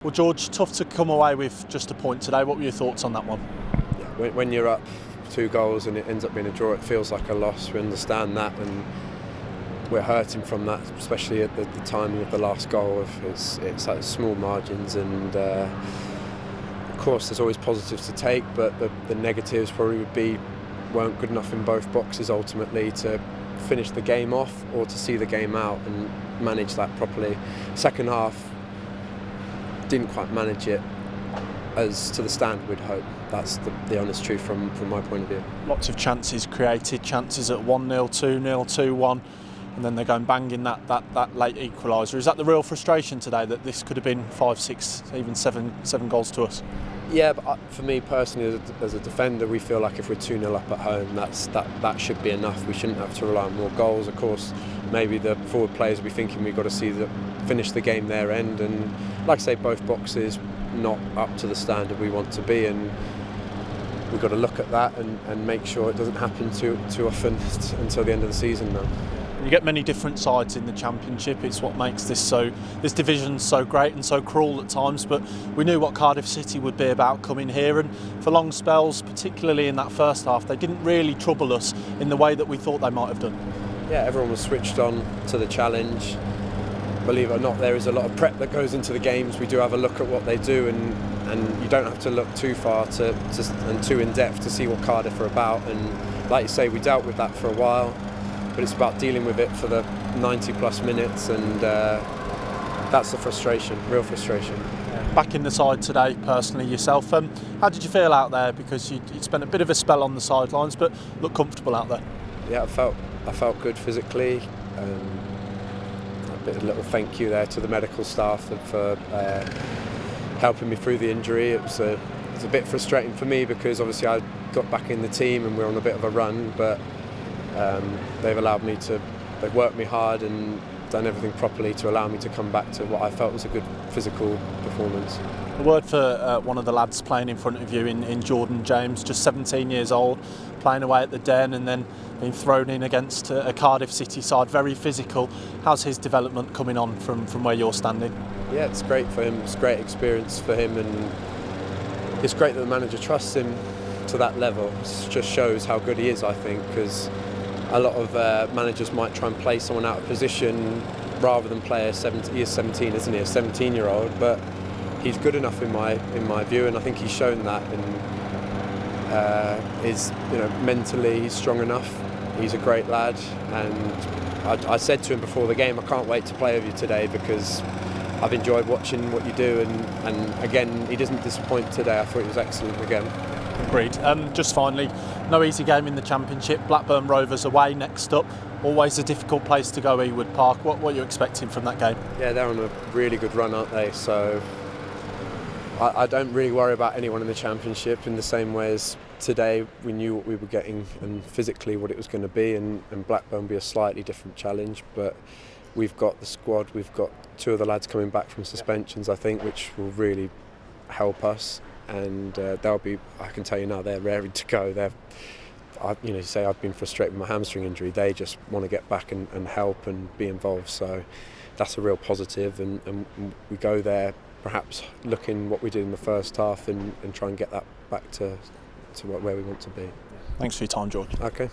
Well, George, tough to come away with just a point today. What were your thoughts on that one? Yeah, when you're up 2 goals and it ends up being a draw, it feels like a loss. We understand that, and we're hurting from that, especially at the timing of the last goal. It's like small margins, and of course there's always positives to take, but the negatives probably would be weren't good enough in both boxes ultimately to finish the game off or to see the game out and manage that properly. Second half, didn't quite manage it as to the standard we'd hope. That's the honest truth from my point of view. Lots of chances created, chances at 1-0, 2-0, 2-1, and then they're going banging that late equaliser. Is that the real frustration today, that this could have been 5, 6, even 7 goals to us? Yeah, but for me personally, as a defender, we feel like if we're 2-0 up at home, that should be enough. We shouldn't have to rely on more goals. Of course, maybe the forward players will be thinking we've got to finish the game their end, and like I say, both boxes not up to the standard we want to be, and we've got to look at that and make sure it doesn't happen too often until the end of the season now. You get many different sides in the Championship. It's what makes this division so great and so cruel at times, but we knew what Cardiff City would be about coming here, and for long spells, particularly in that first half, they didn't really trouble us in the way that we thought they might have done. Yeah, everyone was switched on to the challenge. Believe it or not, there is a lot of prep that goes into the games. We do have a look at what they do, and you don't have to look too far and too in depth to see what Cardiff are about. And like you say, we dealt with that for a while, but it's about dealing with it for the 90 plus minutes, and that's the frustration, real frustration. Back in the side today, personally yourself, how did you feel out there? Because you'd spent a bit of a spell on the sidelines, but looked comfortable out there. Yeah, I felt good physically. A little thank you there to the medical staff for helping me through the injury. It was a bit frustrating for me because obviously I got back in the team and we're on a bit of a run, but they've worked me hard and done everything properly to allow me to come back to what I felt was a good physical performance. A word for one of the lads playing in front of you in Jordan James, just 17 years old, playing away at the Den and then being thrown in against a Cardiff City side, very physical. How's his development coming on from where you're standing? Yeah, it's great for him. It's a great experience for him, and it's great that the manager trusts him to that level. It just shows how good he is, I think, because a lot of managers might try and play someone out of position rather than play he is 17, isn't he? A 17-year-old, but he's good enough in my view, and I think he's shown that, and is mentally strong enough. He's a great lad, and I said to him before the game, I can't wait to play with you today because I've enjoyed watching what you do, and again, he doesn't disappoint today. I thought he was excellent again. Agreed. Just finally, no easy game in the Championship. Blackburn Rovers away next up. Always a difficult place to go, Ewood Park. What are you expecting from that game? Yeah, they're on a really good run, aren't they? So I don't really worry about anyone in the Championship in the same way as today. We knew what we were getting and physically what it was going to be, and Blackburn will be a slightly different challenge, but we've got the squad. We've got 2 of the lads coming back from suspensions, I think, which will really help us. And they'll be, I can tell you now, they're raring to go. You say I've been frustrated with my hamstring injury. They just want to get back and help and be involved. So that's a real positive. And we go there perhaps looking what we did in the first half and try and get that back to where we want to be. Thanks for your time, George. Okay.